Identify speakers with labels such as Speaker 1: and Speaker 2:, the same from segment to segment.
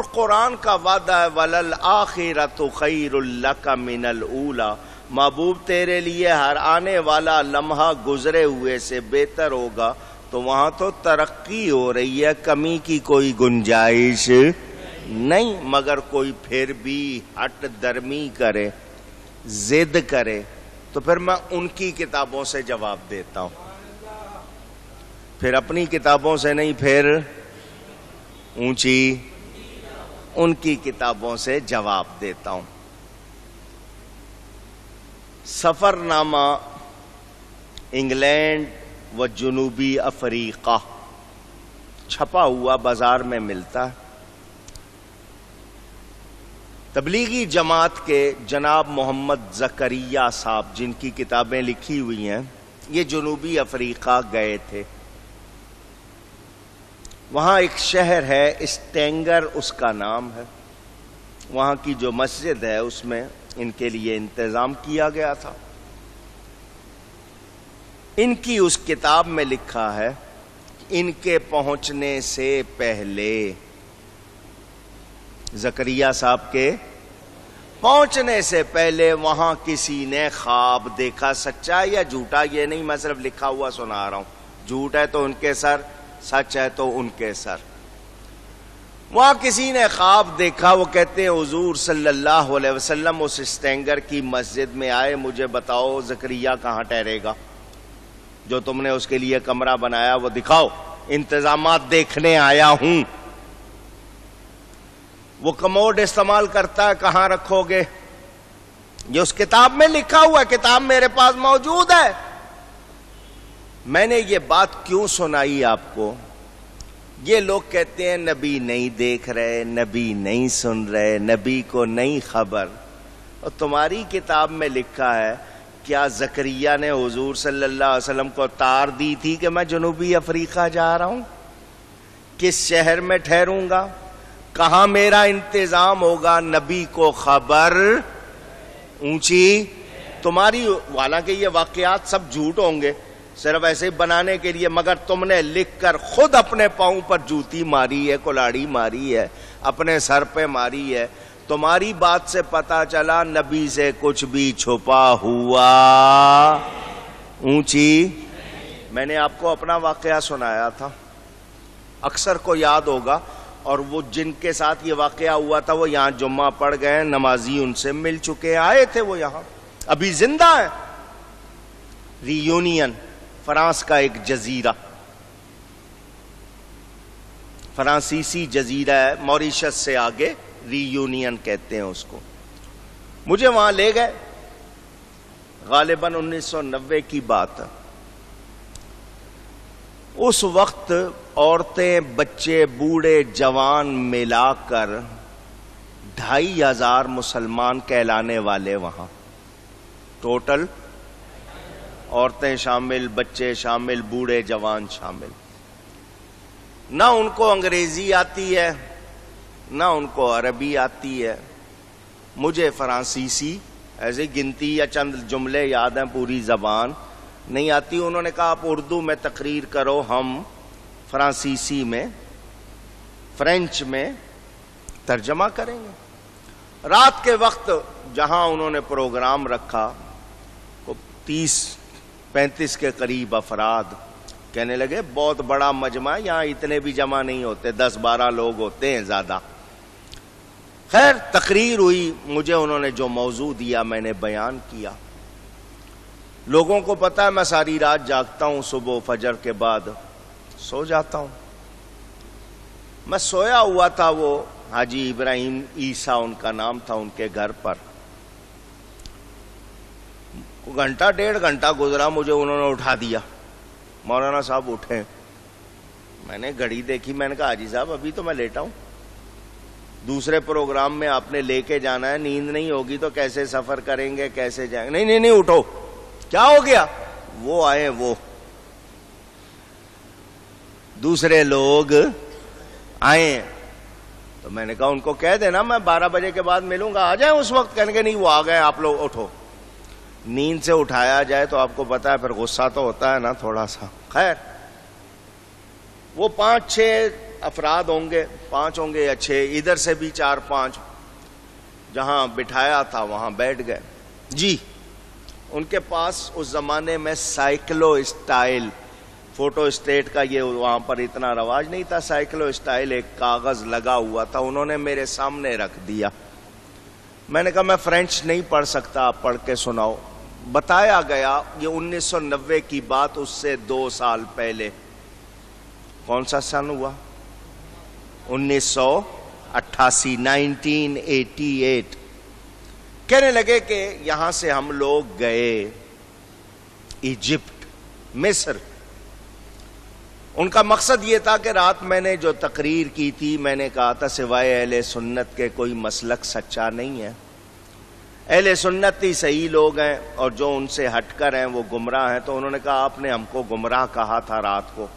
Speaker 1: اور قرآن کا وعدہ ہے وَلَلْآخِرَةُ خَيْرٌ لَكَ مِنَ الْأُولَى، محبوب تیرے لیے ہر آنے والا لمحہ گزرے ہوئے سے بہتر ہوگا. تو وہاں تو ترقی ہو رہی ہے، کمی کی کوئی گنجائش نہیں، مگر کوئی پھر بھی ہٹ درمی کرے، ضد کرے، تو پھر میں ان کی کتابوں سے جواب دیتا ہوں، پھر اپنی کتابوں سے نہیں، پھر اونچی ان کی کتابوں سے جواب دیتا ہوں. سفر نامہ انگلینڈ و جنوبی افریقہ چھپا ہوا بازار میں ملتا ہے. تبلیغی جماعت کے جناب محمد زکریا صاحب جن کی کتابیں لکھی ہوئی ہیں، یہ جنوبی افریقہ گئے تھے. وہاں ایک شہر ہے اسٹینگر اس کا نام ہے، وہاں کی جو مسجد ہے اس میں ان کے لیے انتظام کیا گیا تھا. ان کی اس کتاب میں لکھا ہے ان کے پہنچنے سے پہلے، زکریا صاحب کے پہنچنے سے پہلے وہاں کسی نے خواب دیکھا. سچا یا جھوٹا یہ نہیں، میں صرف لکھا ہوا سنا رہا ہوں، جھوٹ ہے تو ان کے سر، سچ ہے تو ان کے سر. وہاں کسی نے خواب دیکھا، وہ کہتے ہیں حضور صلی اللہ علیہ وسلم اس اسٹینگر کی مسجد میں آئے، مجھے بتاؤ زکریا کہاں ٹھہرے گا، جو تم نے اس کے لیے کمرہ بنایا وہ دکھاؤ، انتظامات دیکھنے آیا ہوں. وہ کموڈ استعمال کرتا ہے، کہاں رکھو گے؟ یہ اس کتاب میں لکھا ہوا ہے، کتاب میرے پاس موجود ہے. میں نے یہ بات کیوں سنائی آپ کو؟ یہ لوگ کہتے ہیں نبی نہیں دیکھ رہے، نبی نہیں سن رہے، نبی کو نہیں خبر. اور تمہاری کتاب میں لکھا ہے، کیا زکریا نے حضور صلی اللہ علیہ وسلم کو تار دی تھی کہ میں جنوبی افریقہ جا رہا ہوں، کس شہر میں ٹھہروں گا، کہاں میرا انتظام ہوگا؟ نبی کو خبر اونچی تمہاری. حالانکہ یہ واقعات سب جھوٹ ہوں گے، صرف ایسے ہی بنانے کے لیے، مگر تم نے لکھ کر خود اپنے پاؤں پر جوتی ماری ہے، کلاڑی ماری ہے، اپنے سر پہ ماری ہے. تمہاری بات سے پتا چلا نبی سے کچھ بھی چھپا ہوا اونچی. میں نے آپ کو اپنا واقعہ سنایا تھا، اکثر کو یاد ہوگا، اور وہ جن کے ساتھ یہ واقعہ ہوا تھا وہ یہاں جمعہ پڑھ گئے، نمازی ان سے مل چکے، آئے تھے وہ یہاں، ابھی زندہ ہے. ری یونین، فرانس کا ایک جزیرہ، فرانسیسی جزیرہ ہے، موریشس سے آگے، ری یونین کہتے ہیں اس کو. مجھے وہاں لے گئے، غالباً 1990 کی بات ہے. اس وقت عورتیں، بچے، بوڑھے، جوان ملا کر 2500 مسلمان کہلانے والے وہاں، ٹوٹل عورتیں شامل، بچے شامل، بوڑھے جوان شامل. نہ ان کو انگریزی آتی ہے، نہ ان کو عربی آتی ہے، مجھے فرانسیسی ایسے گنتی یا چند جملے یاد ہیں، پوری زبان نہیں آتی. انہوں نے کہا آپ اردو میں تقریر کرو، ہم فرانسیسی میں، فرینچ میں ترجمہ کریں گے. رات کے وقت جہاں انہوں نے پروگرام رکھا، 30-35 کے قریب افراد، کہنے لگے بہت بڑا مجمع، یہاں اتنے بھی جمع نہیں ہوتے، 10-12 لوگ ہوتے ہیں زیادہ. خیر تقریر ہوئی، مجھے انہوں نے جو موضوع دیا میں نے بیان کیا. لوگوں کو پتا ہے میں ساری رات جاگتا ہوں، صبح فجر کے بعد سو جاتا ہوں. میں سویا ہوا تھا، وہ حاجی ابراہیم عیسیٰ ان کا نام تھا، ان کے گھر پر. گھنٹہ 1.5 گھنٹہ گزرا، مجھے انہوں نے اٹھا دیا، مولانا صاحب اٹھیں. میں نے گھڑی دیکھی، میں نے کہا حاجی صاحب ابھی تو میں لیٹا ہوں، دوسرے پروگرام میں آپ نے لے کے جانا ہے، نیند نہیں ہوگی تو کیسے سفر کریں گے، کیسے جائیں گے؟ نہیں نہیں اٹھو. کیا ہو گیا؟ وہ آئے، وہ دوسرے لوگ آئے. تو میں نے کہا ان کو کہہ دینا میں 12 بجے کے بعد ملوں گا، آ جائیں اس وقت. کہنے کے نہیں وہ آ گئے، آپ لوگ اٹھو. نیند سے اٹھایا جائے تو آپ کو پتا ہے پھر غصہ تو ہوتا ہے نا تھوڑا سا. خیر وہ 5-6 افراد ہوں گے، 5 ہوں گے یا 6، ادھر سے بھی 4-5، جہاں بٹھایا تھا وہاں بیٹھ گئے جی۔ ان کے پاس اس زمانے میں سائیکلو اسٹائل فوٹو اسٹیٹ کا یہ وہاں پر اتنا رواج نہیں تھا، سائیکلو اسٹائل ایک کاغذ لگا ہوا تھا، انہوں نے میرے سامنے رکھ دیا۔ میں نے کہا میں فرینچ نہیں پڑھ سکتا، آپ پڑھ کے سناؤ۔ بتایا گیا یہ 1990 کی بات، اس سے 2 سال پہلے۔ کون سا سن ہوا؟ 1988، 1988۔ کہنے لگے کہ یہاں سے ہم لوگ گئے ایجپٹ، مصر۔ ان کا مقصد یہ تھا کہ رات میں نے جو تقریر کی تھی، میں نے کہا تھا سوائے اہل سنت کے کوئی مسلک سچا نہیں ہے، اہل سنت ہی صحیح لوگ ہیں اور جو ان سے ہٹ کر ہیں وہ گمراہ ہیں۔ تو انہوں نے کہا آپ نے ہم کو گمراہ کہا تھا رات کو،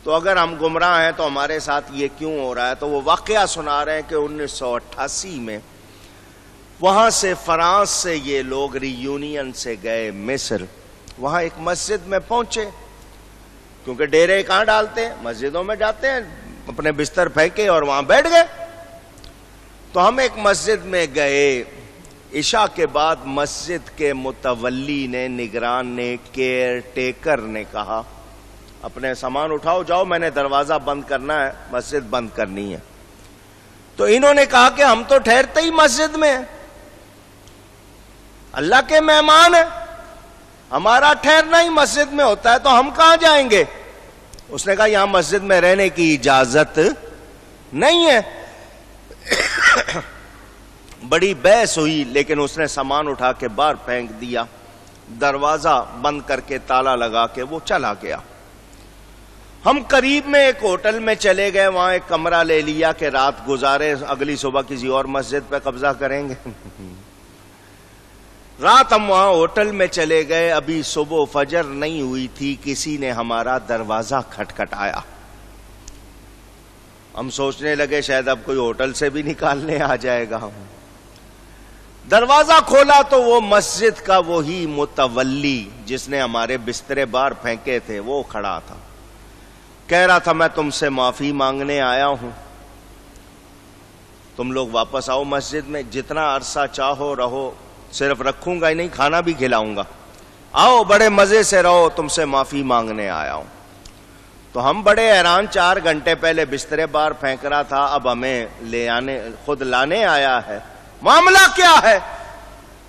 Speaker 1: تو اگر ہم گمراہ ہیں تو ہمارے ساتھ یہ کیوں ہو رہا ہے؟ تو وہ واقعہ سنا رہے ہیں کہ 1988 میں وہاں سے فرانس سے یہ لوگ ری یونین سے گئے مصر، وہاں ایک مسجد میں پہنچے، کیونکہ ڈیرے کہاں ڈالتے ہیں؟ مسجدوں میں جاتے ہیں، اپنے بستر پھینکے اور وہاں بیٹھ گئے۔ تو ہم ایک مسجد میں گئے، عشاء کے بعد مسجد کے متولی نے، نگران نے، کیئر ٹیکر نے کہا اپنے سامان اٹھاؤ جاؤ، میں نے دروازہ بند کرنا ہے، مسجد بند کرنی ہے۔ تو انہوں نے کہا کہ ہم تو ٹھہرتے ہی مسجد میں ہیں، اللہ کے مہمان ہیں، ہمارا ٹھہرنا ہی مسجد میں ہوتا ہے، تو ہم کہاں جائیں گے؟ اس نے کہا یہاں مسجد میں رہنے کی اجازت نہیں ہے۔ بڑی بحث ہوئی، لیکن اس نے سامان اٹھا کے باہر پھینک دیا، دروازہ بند کر کے تالا لگا کے وہ چلا گیا۔ ہم قریب میں ایک ہوٹل میں چلے گئے، وہاں ایک کمرہ لے لیا کہ رات گزارے، اگلی صبح کسی اور مسجد پہ قبضہ کریں گے۔ رات ہم وہاں ہوٹل میں چلے گئے، ابھی صبح فجر نہیں ہوئی تھی، کسی نے ہمارا دروازہ کھٹکھٹایا۔ ہم سوچنے لگے شاید اب کوئی ہوٹل سے بھی نکالنے آ جائے گا۔ دروازہ کھولا تو وہ مسجد کا وہی متولی جس نے ہمارے بسترے باہر پھینکے تھے وہ کھڑا تھا، کہہ رہا تھا میں تم سے معافی مانگنے آیا ہوں، تم لوگ واپس آؤ مسجد میں، جتنا عرصہ چاہو رہو، صرف رکھوں گا ہی نہیں، کھانا بھی کھلاؤں گا، آؤ بڑے مزے سے رہو، تم سے معافی مانگنے آیا ہوں۔ تو ہم بڑے حیران، 4 گھنٹے پہلے بسترے باہر پھینک رہا تھا، اب ہمیں خود لانے آیا ہے، معاملہ کیا ہے؟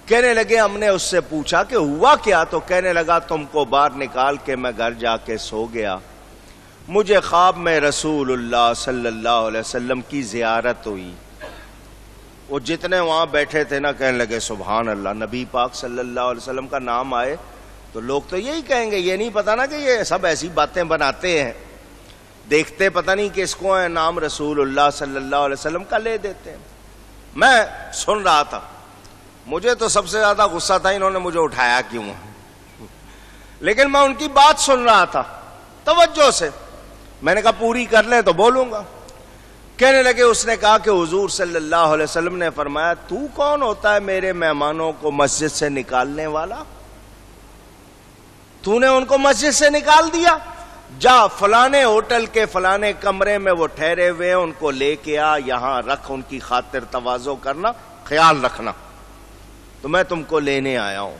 Speaker 1: کہنے لگے ہم نے اس سے پوچھا کہ ہوا کیا؟ تو کہنے لگا تم کو باہر نکال کے میں گھر جا کے سو گیا، مجھے خواب میں رسول اللہ صلی اللہ علیہ وسلم کی زیارت ہوئی۔ وہ جتنے وہاں بیٹھے تھے نا کہنے لگے سبحان اللہ، نبی پاک صلی اللہ علیہ وسلم کا نام آئے تو لوگ تو یہی کہیں گے، یہ نہیں پتا نا کہ یہ سب ایسی باتیں بناتے ہیں، دیکھتے پتہ نہیں کس کو ہے، نام رسول اللہ صلی اللہ علیہ وسلم کا لے دیتے ہیں۔ میں سن رہا تھا، مجھے تو سب سے زیادہ غصہ تھا انہوں نے مجھے اٹھایا کیوں، لیکن میں ان کی بات سن رہا تھا توجہ سے، میں نے کہا پوری کر لیں تو بولوں گا۔ کہنے لگے اس نے کہا کہ حضور صلی اللہ علیہ وسلم نے فرمایا تو کون ہوتا ہے میرے مہمانوں کو مسجد سے نکالنے والا؟ تو نے ان کو مسجد سے نکال دیا، جا فلانے ہوٹل کے فلانے کمرے میں وہ ٹھہرے ہوئے ہیں، ان کو لے کے آ، یہاں رکھ، ان کی خاطر تواضع کرنا، خیال رکھنا، تو میں تم کو لینے آیا ہوں۔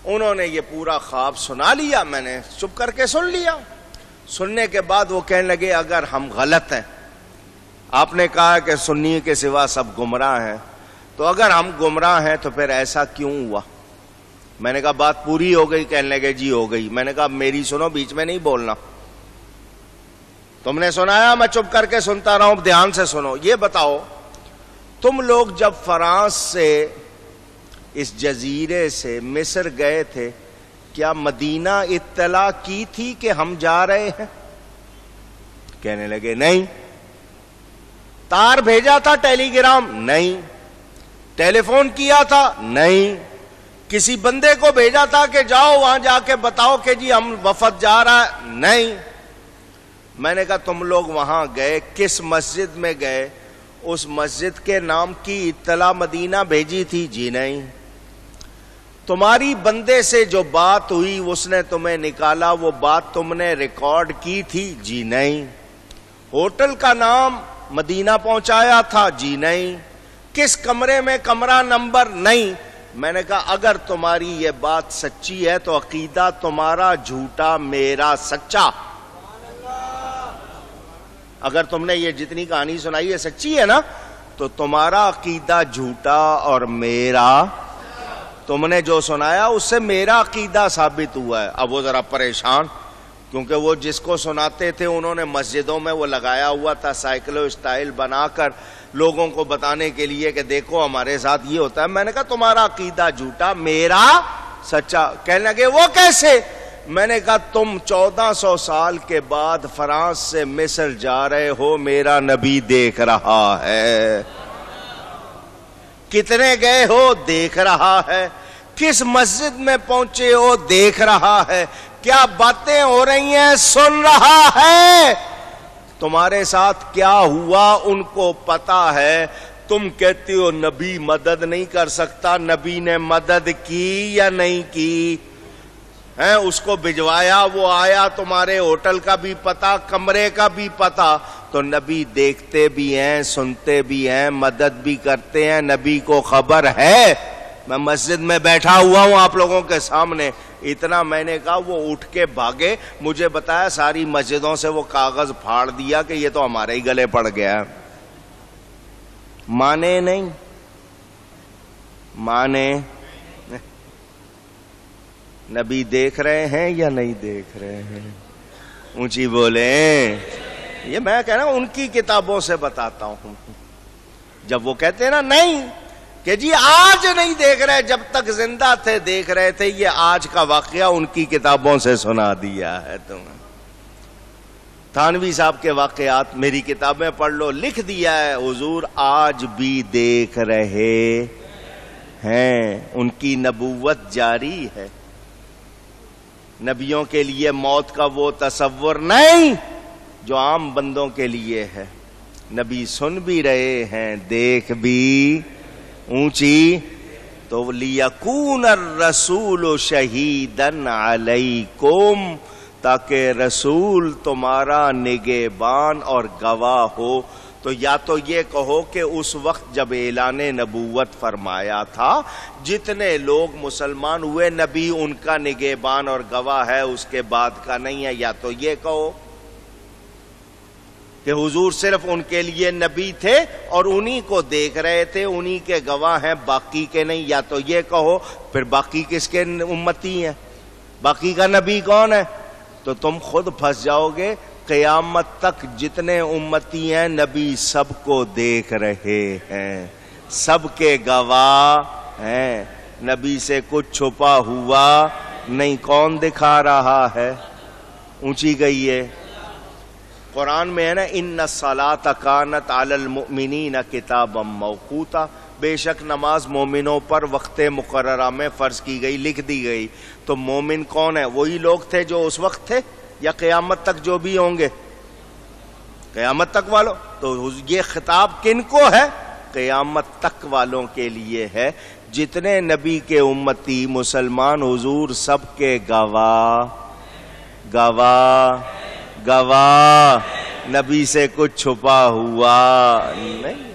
Speaker 1: انہوں نے یہ پورا خواب سنا لیا، میں نے چپ کر کے سن لیا۔ سننے کے بعد وہ کہنے لگے اگر ہم غلط ہیں، آپ نے کہا کہ سنی کے سوا سب گمراہ ہیں، تو اگر ہم گمراہ ہیں تو پھر ایسا کیوں ہوا؟ میں نے کہا بات پوری ہو گئی؟ کہنے لگے جی ہو گئی۔ میں نے کہا میری سنو، بیچ میں نہیں بولنا، تم نے سنایا میں چپ کر کے سنتا رہا ہوں، دھیان سے سنو۔ یہ بتاؤ تم لوگ جب فرانس سے اس جزیرے سے مصر گئے تھے، کیا مدینہ اطلاع کی تھی کہ ہم جا رہے ہیں؟ کہنے لگے نہیں۔ تار بھیجا تھا ٹیلی گرام؟ نہیں۔ ٹیلی فون کیا تھا؟ نہیں۔ کسی بندے کو بھیجا تھا کہ جاؤ وہاں جا کے بتاؤ کہ جی ہم وفد جا رہا ہے؟ نہیں۔ میں نے کہا تم لوگ وہاں گئے، کس مسجد میں گئے؟ اس مسجد کے نام کی اطلاع مدینہ بھیجی تھی؟ جی نہیں۔ تمہاری بندے سے جو بات ہوئی اس نے تمہیں نکالا، وہ بات تم نے ریکارڈ کی تھی؟ جی نہیں۔ ہوٹل کا نام مدینہ پہنچایا تھا؟ جی نہیں. کس کمرے میں کمرہ نمبر؟ نہیں. میں نے کہا اگر تمہاری یہ بات سچی ہے تو عقیدہ تمہارا جھوٹا میرا سچا. اگر تم نے یہ جتنی کہانی سنائی ہے سچی ہے نا تو تمہارا عقیدہ جھوٹا اور میرا، تم نے جو سنایا اس سے میرا عقیدہ ثابت ہوا ہے. اب وہ ذرا پریشان، کیونکہ وہ جس کو سناتے تھے انہوں نے مسجدوں میں وہ لگایا ہوا تھا سائیکلو اسٹائل بنا کر لوگوں کو بتانے کے لیے کہ دیکھو ہمارے ساتھ یہ ہوتا ہے. میں نے کہا تمہارا عقیدہ جھوٹا میرا سچا. کہنے لگے وہ کیسے؟ میں نے کہا تم 1400 سال کے بعد فرانس سے مصر جا رہے ہو، میرا نبی دیکھ رہا ہے. کتنے گئے ہو؟ دیکھ رہا ہے. کس مسجد میں پہنچے ہو؟ دیکھ رہا ہے. کیا باتیں ہو رہی ہیں؟ سن رہا ہے. تمہارے ساتھ کیا ہوا ان کو پتا ہے. تم کہتے ہو نبی مدد نہیں کر سکتا. نبی نے مدد کی یا نہیں کی؟ اس کو بھجوایا، وہ آیا، تمہارے ہوٹل کا بھی پتا، کمرے کا بھی پتا. تو نبی دیکھتے بھی ہیں، سنتے بھی ہیں، مدد بھی کرتے ہیں. نبی کو خبر ہے. میں مسجد میں بیٹھا ہوا ہوں آپ لوگوں کے سامنے. اتنا میں نے کہا وہ اٹھ کے بھاگے. مجھے بتایا ساری مسجدوں سے وہ کاغذ پھاڑ دیا کہ یہ تو ہمارے ہی گلے پڑ گیا. مانے نہیں، مانے. نبی دیکھ رہے ہیں یا نہیں دیکھ رہے ہیں؟ اونچی بولیں. یہ میں کہہ رہا ہوں ان کی کتابوں سے بتاتا ہوں. جب وہ کہتے ہیں نا نہیں کہ جی آج نہیں دیکھ رہے، جب تک زندہ تھے دیکھ رہے تھے، یہ آج کا واقعہ ان کی کتابوں سے سنا دیا ہے تمہیں. تھانوی صاحب کے واقعات میری کتابیں پڑھ لو، لکھ دیا ہے حضور آج بھی دیکھ رہے ہیں. ان کی نبوت جاری ہے. نبیوں کے لیے موت کا وہ تصور نہیں جو عام بندوں کے لیے ہے. نبی سن بھی رہے ہیں، دیکھ بھی. اونچی تو لِيَكُونَ الرَّسُولُ شَهِيدًا عَلَيْكُمْ، تاکہ رسول تمہارا نگہبان اور گواہ ہو. تو یا تو یہ کہو کہ اس وقت جب اعلان نبوت فرمایا تھا جتنے لوگ مسلمان ہوئے نبی ان کا نگہبان اور گواہ ہے، اس کے بعد کا نہیں ہے. یا تو یہ کہو کہ حضور صرف ان کے لیے نبی تھے اور انہی کو دیکھ رہے تھے، انہی کے گواہ ہیں، باقی کے نہیں. یا تو یہ کہو پھر باقی کس کے امتی ہیں؟ باقی کا نبی کون ہے؟ تو تم خود پھنس جاؤ گے. قیامت تک جتنے امتی ہیں نبی سب کو دیکھ رہے ہیں، سب کے گواہ ہیں. نبی سے کچھ چھپا ہوا نہیں. کون دکھا رہا ہے؟ اونچی گئی ہے. قرآن میں ہے نا ان الصلاۃ کانت علی المؤمنین کتابا موقوتا، بے شک نماز مومنوں پر وقت مقررہ میں فرض کی گئی، لکھ دی گئی. تو مومن کون ہے؟ وہی لوگ تھے جو اس وقت تھے یا قیامت تک جو بھی ہوں گے؟ قیامت تک والوں. تو یہ خطاب کن کو ہے؟ قیامت تک والوں کے لیے ہے. جتنے نبی کے امتی مسلمان حضور سب کے گواہ گواہ گواہ. نبی سے کچھ چھپا ہوا نہیں.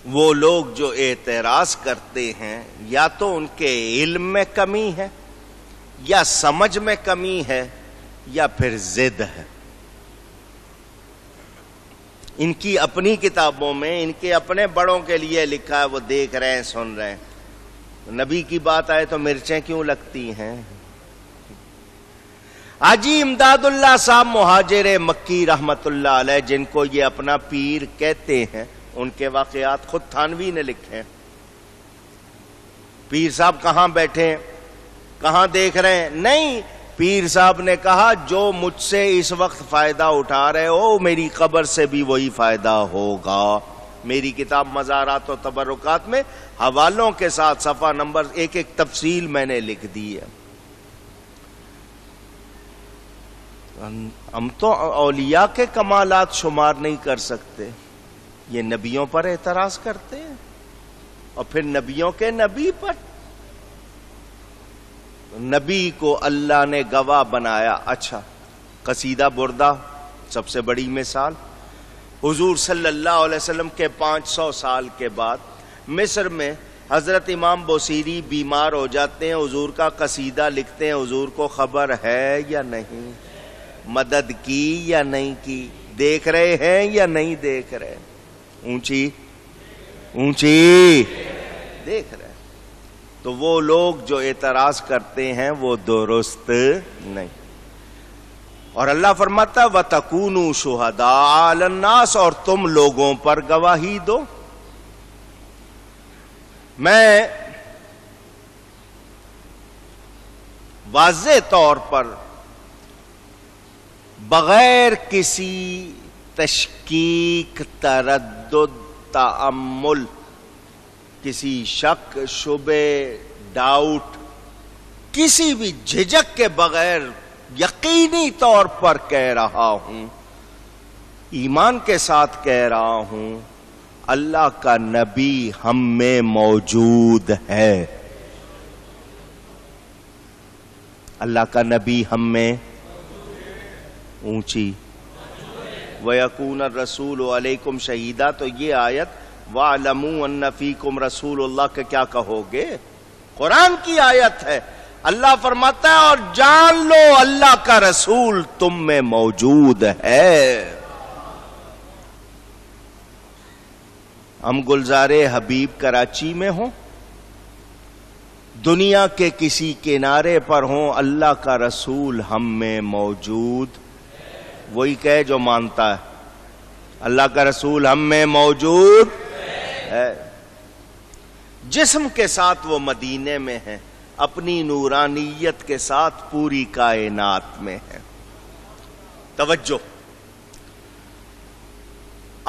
Speaker 1: وہ لوگ جو اعتراض کرتے ہیں یا تو ان کے علم میں کمی ہے یا سمجھ میں کمی ہے یا پھر ضد ہے. ان کی اپنی کتابوں میں ان کے اپنے بڑوں کے لیے لکھا ہے، وہ دیکھ رہے ہیں، سن رہے ہیں. نبی کی بات آئے تو مرچیں کیوں لگتی ہیں؟ حاجی امداد اللہ صاحب مہاجر مکی رحمت اللہ علیہ، جن کو یہ اپنا پیر کہتے ہیں، ان کے واقعات خود تھانوی نے لکھے ہیں. پیر صاحب کہاں بیٹھے ہیں، کہاں دیکھ رہے ہیں؟ نہیں، پیر صاحب نے کہا جو مجھ سے اس وقت فائدہ اٹھا رہے ہو میری قبر سے بھی وہی فائدہ ہوگا. میری کتاب مزارات و تبرکات میں حوالوں کے ساتھ صفحہ نمبر ایک ایک تفصیل میں نے لکھ دی ہے. ہم تو اولیاء کے کمالات شمار نہیں کر سکتے، یہ نبیوں پر اعتراض کرتے ہیں، اور پھر نبیوں کے نبی پر۔ نبی کو اللہ نے گواہ بنایا۔ اچھا، قصیدہ بردہ سب سے بڑی مثال، حضور صلی اللہ علیہ وسلم کے 500 سال کے بعد مصر میں حضرت امام بوصیری بیمار ہو جاتے ہیں، حضور کا قصیدہ لکھتے ہیں، حضور کو خبر ہے یا نہیں؟ مدد کی یا نہیں کی؟ دیکھ رہے ہیں یا نہیں دیکھ رہے؟ اونچی دیکھ رہے۔ تو وہ لوگ جو اعتراض کرتے ہیں وہ درست نہیں۔ اور اللہ فرماتا ہے وَتَكُونُوا شُهَدَاءَ عَلَى النَّاسِ، اور تم لوگوں پر گواہی دو۔ میں واضح طور پر بغیر کسی تشکیک، تردد، تأمل، کسی شک، شبے، ڈاؤٹ، کسی بھی جھجک کے بغیر یقینی طور پر کہہ رہا ہوں، ایمان کے ساتھ کہہ رہا ہوں، اللہ کا نبی ہم میں موجود ہے۔ اللہ کا نبی ہم میں اونچی وَيَكُونَ الرَّسُولُ عَلَيْكُمْ شَهِيدًا، تو یہ آیت وَاعْلَمُوا أَنَّ فِيكُمْ رَسُولُ اللَّهِ کہ کیا کہو گے؟ قرآن کی آیت ہے۔ اللہ فرماتا ہے اور جان لو اللہ کا رسول تم میں موجود ہے۔ ہم گلزار حبیب کراچی میں ہوں، دنیا کے کسی کنارے پر ہوں، اللہ کا رسول ہم میں موجود، وہی کہے جو مانتا ہے، اللہ کا رسول ہم میں موجود ہے۔ جسم کے ساتھ وہ مدینے میں ہیں، اپنی نورانیت کے ساتھ پوری کائنات میں ہیں۔ توجہ،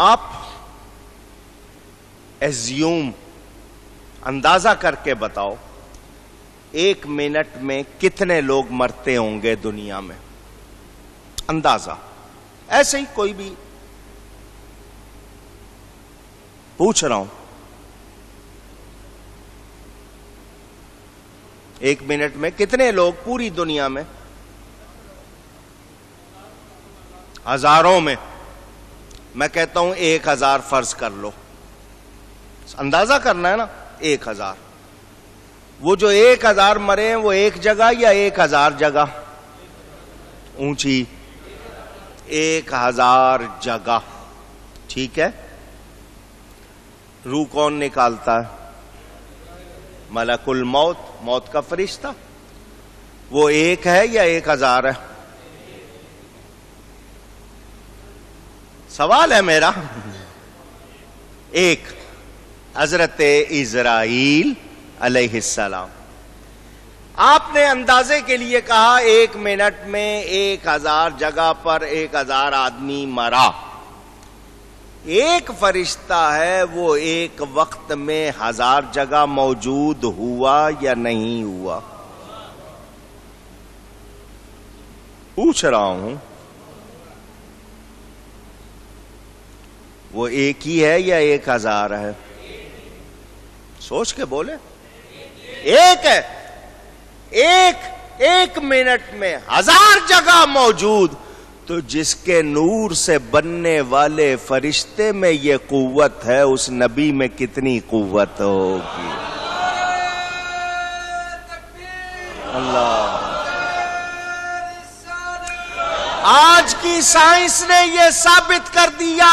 Speaker 1: آپ ایزیوم اندازہ کر کے بتاؤ 1 منٹ میں کتنے لوگ مرتے ہوں گے دنیا میں؟ اندازہ، ایسے ہی کوئی بھی پوچھ رہا ہوں۔ 1 منٹ میں کتنے لوگ پوری دنیا میں؟ ہزاروں میں۔ میں کہتا ہوں 1000 فرض کر لو، اندازہ کرنا ہے نا، 1000۔ وہ جو 1000 مرے ہیں وہ ایک جگہ یا 1000 جگہ؟ اونچی 1000 جگہ، ٹھیک ہے۔ روح کون نکالتا ہے؟ ملک الموت، موت کا فرشتہ۔ وہ 1 ہے یا 1000 ہے؟ سوال ہے میرا۔ 1 حضرت اسرائیل علیہ السلام۔ آپ نے اندازے کے لیے کہا 1 منٹ میں 1000 جگہ پر 1000 آدمی مرا۔ 1 فرشتہ ہے، وہ ایک وقت میں 1000 جگہ موجود ہوا یا نہیں ہوا؟ پوچھ رہا ہوں، وہ ایک ہی ہے یا 1000 ہے؟ سوچ کے بولے۔ ایک ہے، ایک منٹ میں 1000 جگہ موجود، تو جس کے نور سے بننے والے فرشتے میں یہ قوت ہے، اس نبی میں کتنی قوت ہوگی؟ اللہ، آج کی سائنس نے یہ ثابت کر دیا،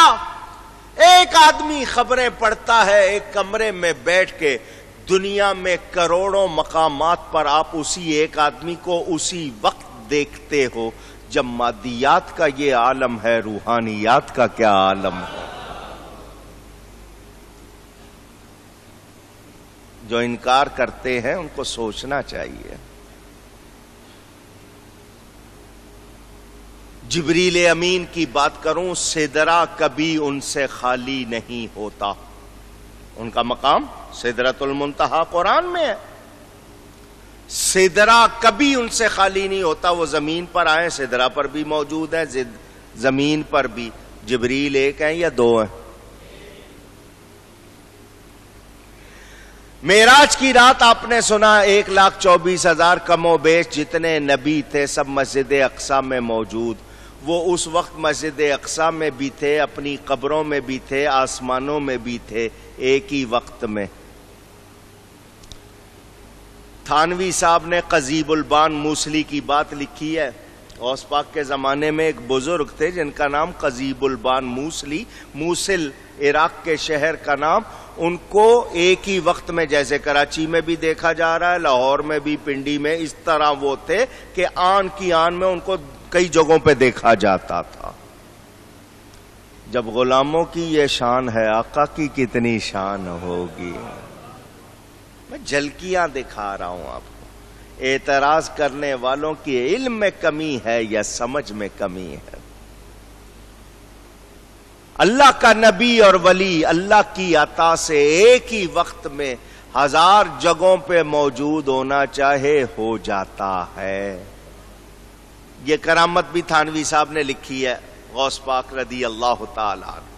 Speaker 1: ایک آدمی خبریں پڑھتا ہے ایک کمرے میں بیٹھ کے، دنیا میں کروڑوں مقامات پر آپ اسی ایک آدمی کو اسی وقت دیکھتے ہو۔ جب مادیات کا یہ عالم ہے، روحانیات کا کیا عالم ہے؟ جو انکار کرتے ہیں ان کو سوچنا چاہیے۔ جبریل امین کی بات کروں، سدرہ کبھی ان سے خالی نہیں ہوتا، ان کا مقام سدرۃ المنتہا قرآن میں ہے۔ سدرا کبھی ان سے خالی نہیں ہوتا، وہ زمین پر آئے سدرا پر بھی موجود ہے، زمین پر بھی۔ جبریل ایک ہیں یا دو ہیں؟ معراج کی رات آپ نے سنا 1,24,000 کم و بیش جتنے نبی تھے سب مسجد اقصی میں موجود۔ وہ اس وقت مسجد اقصی میں بھی تھے، اپنی قبروں میں بھی تھے، آسمانوں میں بھی تھے، ایک ہی وقت میں۔ تھانوی صاحب نے قضیب البان موصلی کی بات لکھی ہے۔ غوث پاک کے زمانے میں ایک بزرگ تھے جن کا نام قضیب البان موصلی، موصل عراق کے شہر کا نام۔ ان کو ایک ہی وقت میں، جیسے کراچی میں بھی دیکھا جا رہا ہے، لاہور میں بھی، پنڈی میں، اس طرح وہ تھے کہ آن کی آن میں ان کو کئی جگہوں پہ دیکھا جاتا تھا۔ جب غلاموں کی یہ شان ہے، آقا کی کتنی شان ہوگی۔ میں جھلکیاں دکھا رہا ہوں آپ کو۔ اعتراض کرنے والوں کی علم میں کمی ہے یا سمجھ میں کمی ہے؟ اللہ کا نبی اور ولی اللہ کی عطا سے ایک ہی وقت میں 1000 جگہوں پہ موجود ہونا چاہے ہو جاتا ہے۔ یہ کرامت بھی تھانوی صاحب نے لکھی ہے، غوث پاک رضی اللہ تعالی عنہ،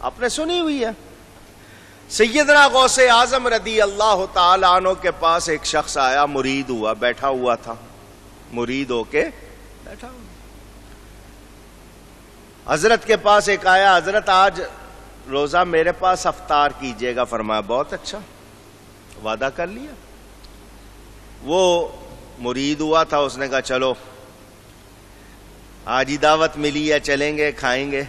Speaker 1: آپ نے سنی ہوئی ہے۔ سیدنا غوث اعظم رضی اللہ تعالی عنہ کے پاس ایک شخص آیا، مرید ہوا، بیٹھا ہوا تھا، مرید ہو کے بیٹھا ہوا۔ حضرت کے پاس ایک آیا، حضرت آج روزہ میرے پاس افطار کیجئے گا۔ فرمایا بہت اچھا، وعدہ کر لیا۔ وہ مرید ہوا تھا، اس نے کہا چلو آج ہی دعوت ملی ہے، چلیں گے، کھائیں گے۔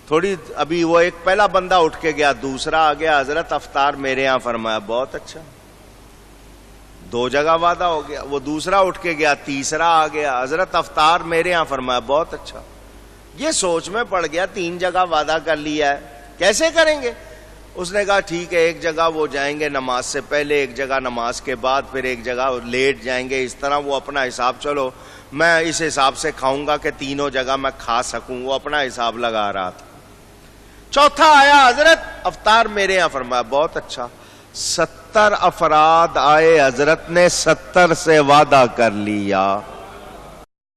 Speaker 1: تھوڑی ابھی وہ ایک پہلا بندہ اٹھ کے گیا، دوسرا آ گیا، حضرت افطار میرے ہاں۔ فرمایا بہت اچھا، 2 جگہ وعدہ ہو گیا۔ وہ دوسرا اٹھ کے گیا، تیسرا آ گیا، حضرت افطار میرے ہاں۔ فرمایا بہت اچھا۔ یہ سوچ میں پڑ گیا، 3 جگہ وعدہ کر لیا ہے، کیسے کریں گے؟ اس نے کہا ٹھیک ہے، ایک جگہ وہ جائیں گے نماز سے پہلے، ایک جگہ نماز کے بعد، پھر ایک جگہ لیٹ جائیں گے۔ اس طرح وہ اپنا حساب، چلو میں اس حساب سے کھاؤں گا کہ تینوں جگہ میں کھا سکوں، وہ اپنا حساب لگا رہا تھا۔ چوتھا آیا، حضرت افطار میرے یہاں۔ فرمایا بہت اچھا۔ 70 افراد آئے، حضرت نے 70 سے وعدہ کر لیا۔